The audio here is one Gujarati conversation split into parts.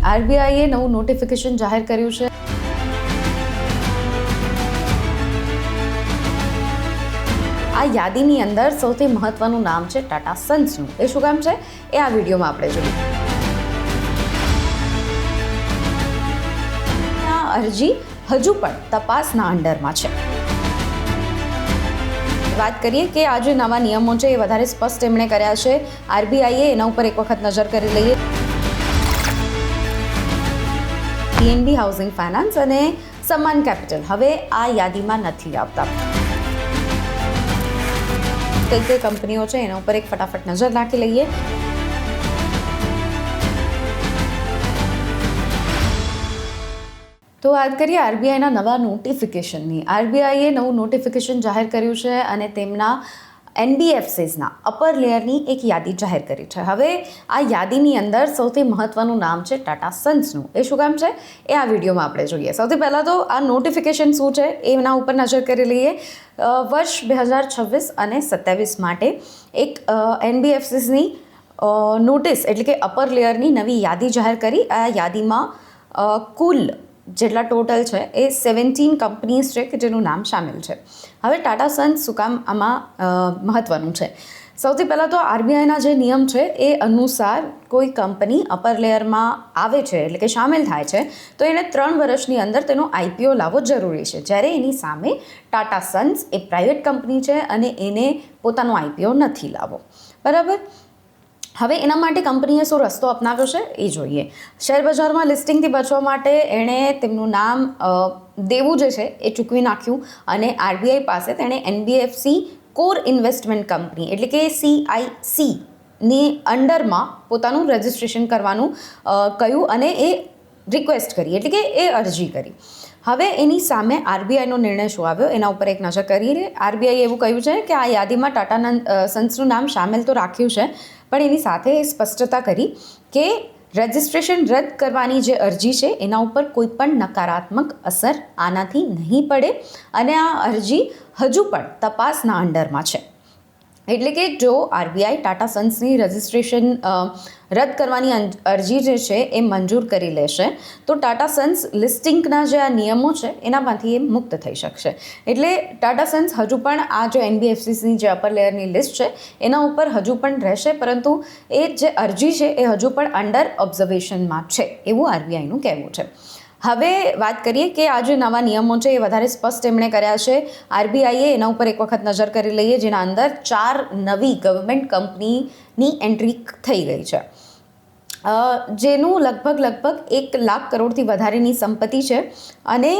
આરબીઆઈએ નવું નોટિફિકેશન જાહેર કર્યું છે. આ યાદીની અંદર સૌથી મહત્વનું નામ છે ટાટા સન્સનું. એ શું કામ છે એ આ વિડીયોમાં આપણે જોઈએ. આ અરજી હજુ પણ તપાસના અંડરમાં છે. વાત કરીએ કે આ જે નવા નિયમો છે એ વધારે સ્પષ્ટ એમણે કર્યા છે. આરબીઆઈએ એના ઉપર એક વખત નજર કરી લઈએ. પીએનબી હાઉસિંગ ફાઇનાન્સ અને સમાન કેપિટલ હવે આ યાદીમાં નથી આવતા. કઈ કઈ કંપનીઓ છે એના ઉપર એક ફટાફટ નજર નાખી લઈએ. તો વાત કરીએ આરબીઆઈના નવા નોટિફિકેશનની. આરબીઆઈએ નવું નોટિફિકેશન જાહેર કર્યું છે અને તેમના એનબીએફસીઝના અપર લેયરની એક યાદી જાહેર કરી છે. હવે આ યાદીની અંદર સૌથી મહત્વનું નામ છે ટાટા સન્સનું. એ શું કામ છે એ આ વિડીયોમાં આપણે જોઈએ. સૌથી પહેલાં તો આ નોટિફિકેશન શું છે એના ઉપર નજર કરી લઈએ. વર્ષ 2026 અને 27 માટે એક એનબીએફસીઝની નોટિસ એટલે કે અપર લેયરની નવી યાદી જાહેર કરી. આ યાદીમાં કુલ જેટલા ટોટલ છે એ 17 કંપનીઝ છે કે જેનું નામ સામેલ છે. હવે ટાટા સન્સ શું કામ આમાં મહત્ત્વનું છે? સૌથી પહેલાં તો આરબીઆઈના જે નિયમ છે એ અનુસાર કોઈ કંપની અપર લેયરમાં આવે છે એટલે કે સામેલ થાય છે તો એણે 3 વર્ષની અંદર તેનો આઈપીઓ લાવવો જરૂરી છે. જ્યારે એની સામે ટાટા સન્સ એ પ્રાઇવેટ કંપની છે અને એને પોતાનો આઈપીઓ નથી લાવવો. બરાબર. હવે એના માટે કંપનીએ શું રસ્તો અપનાવ્યો છે એ જોઈએ. શેરબજારમાં લિસ્ટિંગથી બચવા માટે એણે તેમનું નામ દેવું જે છે એ ચૂકવી નાખ્યું અને આરબીઆઈ પાસે તેણે એનબીએફસી કોર ઇન્વેસ્ટમેન્ટ કંપની એટલે કે CICની અંડરમાં પોતાનું રજિસ્ટ્રેશન કરવાનું કહ્યું અને એ રિક્વેસ્ટ કરી એટલે કે એ અરજી કરી. હવે એની સામે આરબીઆઈનો નિર્ણય શું આવ્યો એના ઉપર એક નજર કરીએ. આરબીઆઈએ એવું કહ્યું છે કે આ યાદીમાં ટાટા સન્સનું નામ સામેલ તો રાખ્યું છે પણ એની સાથે એ સ્પષ્ટતા કરી કે રજિસ્ટ્રેશન રદ કરવાની જે અરજી છે એના ઉપર કોઈ પણ નકારાત્મક અસર આનાથી નહીં પડે અને આ અરજી હજુ પણ તપાસના અંડરમાં છે. એટલે કે જો આરબીઆઈ ટાટા સન્સની રજિસ્ટ્રેશન રદ કરવાની અરજી જે છે એ મંજૂર કરી લેશે તો ટાટા સન્સ લિસ્ટિંગના જે આ નિયમો છે એનામાંથી એ મુક્ત થઈ શકશે. એટલે ટાટા સન્સ હજુ પણ આ જે એનબીએફસીની જે અપર લેયરની લિસ્ટ છે એના ઉપર હજુ પણ રહેશે પરંતુ એ જે અરજી છે એ હજુ પણ અંડર ઓબ્ઝર્વેશનમાં છે એવું આરબીઆઈનું કહેવું છે. હવે વાત કરીએ કે આ જે નવા નિયમો છે એ વધારે સ્પષ્ટ એમણે કર્યા છે. આરબીઆઈએ એના ઉપર એક વખત નજર કરી લઈએ જેના અંદર 4 નવી ગવર્મેન્ટ કંપનીની એન્ટ્રી થઈ ગઈ છે જેનું લગભગ 1 લાખ કરોડથી વધારેની સંપત્તિ છે અને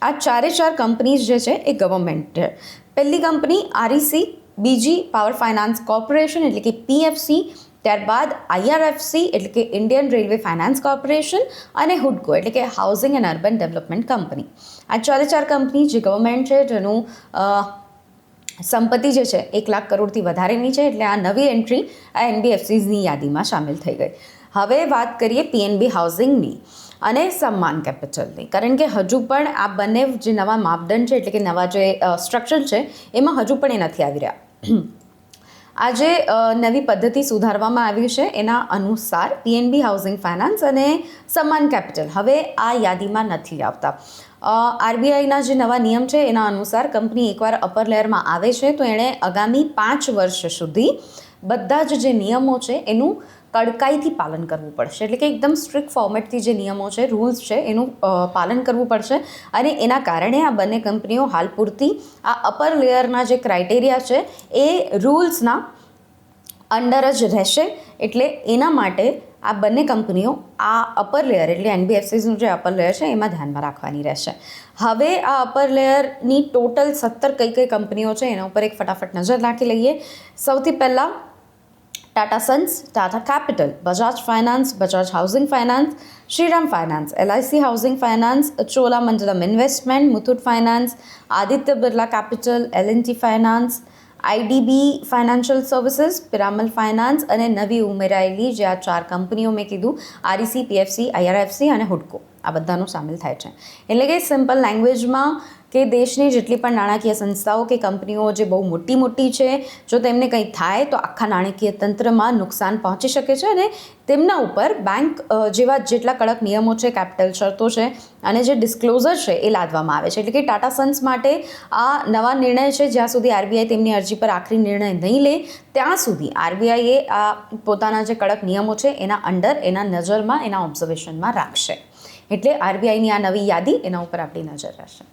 આ 4 કંપનીઝ જે છે એ ગવર્મેન્ટ છે. પહેલી કંપની આરઈસી, બીજી પાવર ફાઇનાન્સ કોર્પોરેશન એટલે કે પીએફસી, ત્યારબાદ આઈઆરએફસી એટલે કે ઇન્ડિયન રેલવે ફાઇનાન્સ કોર્પોરેશન અને હુડકો એટલે કે housing and urban development company. આ 4 કંપની જે ગવર્મેન્ટ છે જેનું સંપત્તિ જે છે 1 લાખ કરોડથી વધારેની છે એટલે આ નવી એન્ટ્રી આ એનબીએફસીઝની યાદીમાં સામેલ થઈ ગઈ. હવે વાત કરીએ પીએનબી હાઉસિંગની અને સમાન કેપિટલની. કારણ કે હજુ પણ આ બંને જે નવા માપદંડ છે એટલે કે નવા જે સ્ટ્રક્ચર છે એમાં હજુ પણ એ નથી આવી રહ્યા. આ જે નવી પદ્ધતિ સુધારવામાં આવી છે એના અનુસાર પીએનબી હાઉસિંગ ફાઇનાન્સ અને સમાન કેપિટલ હવે આ યાદીમાં નથી આવતા. આરબીઆઈના જે નવા નિયમ છે એના અનુસાર કંપની એકવાર અપર લેયરમાં આવે છે તો એણે આગામી 5 વર્ષ સુધી બધા જ જે નિયમો છે એનું કડકાઈથી પાલન કરવું પડશે. એટલે કે એકદમ સ્ટ્રિક્ટ ફોર્મેટથી જે નિયમો છે રૂલ્સ છે એનું પાલન કરવું પડશે અને એના કારણે આ બંને કંપનીઓ હાલ પૂરતી આ અપર લેયરના જે ક્રાઇટેરિયા છે એ રૂલ્સના અંડર જ રહેશે. એટલે એના માટે આ બંને કંપનીઓ આ અપર લેયર એટલે એનબીએફસીનું જે અપર લેયર છે એમાં ધ્યાનમાં રાખવાની રહેશે. હવે આ અપર લેયરની ટોટલ 17 કઈ કંપનીઓ છે એના ઉપર એક ફટાફટ નજર નાખી લઈએ. સૌથી પહેલાં Tata Sons, Tata Capital, Bajaj Finance, Bajaj Housing Finance, Shriram Finance, LIC Housing Finance, Cholamandalam Investment, Muthoot Finance, Aditya Birla Capital, L&T Finance, IDB Financial Services, Piramal Finance અને નવી ઉમેરાયેલી જે આ 4 કંપનીઓ મેં કીધું આરઈસી, પીએફસી, આઈઆરએફસી અને હુડકો આ બધાનો સામેલ થાય છે. એટલે કે સિમ્પલ લેંગ્વેજમાં કે દેશની જેટલી પણ નાણાકીય સંસ્થાઓ કે કંપનીઓ જે બહુ મોટી છે, જો તેમને કંઈ થાય તો આખા નાણાકીય તંત્રમાં નુકસાન પહોંચી શકે છે અને તેમના ઉપર બેંક જેવા જેટલા કડક નિયમો છે, કેપિટલ શરતો છે અને જે ડિસ્ક્લોઝર છે એ લાદવામાં આવે છે. એટલે કે ટાટા સન્સ માટે આ નવા નિર્ણય છે. જ્યાં સુધી આરબીઆઈ તેમની અરજી પર આખરી નિર્ણય નહીં લે ત્યાં સુધી આરબીઆઈએ આ પોતાના જે કડક નિયમો છે એના અંડર, એના નજરમાં, એના ઓબ્ઝર્વેશનમાં રાખશે. એટલે આરબીઆઈની આ નવી યાદી એના ઉપર આપણી નજર રહેશે.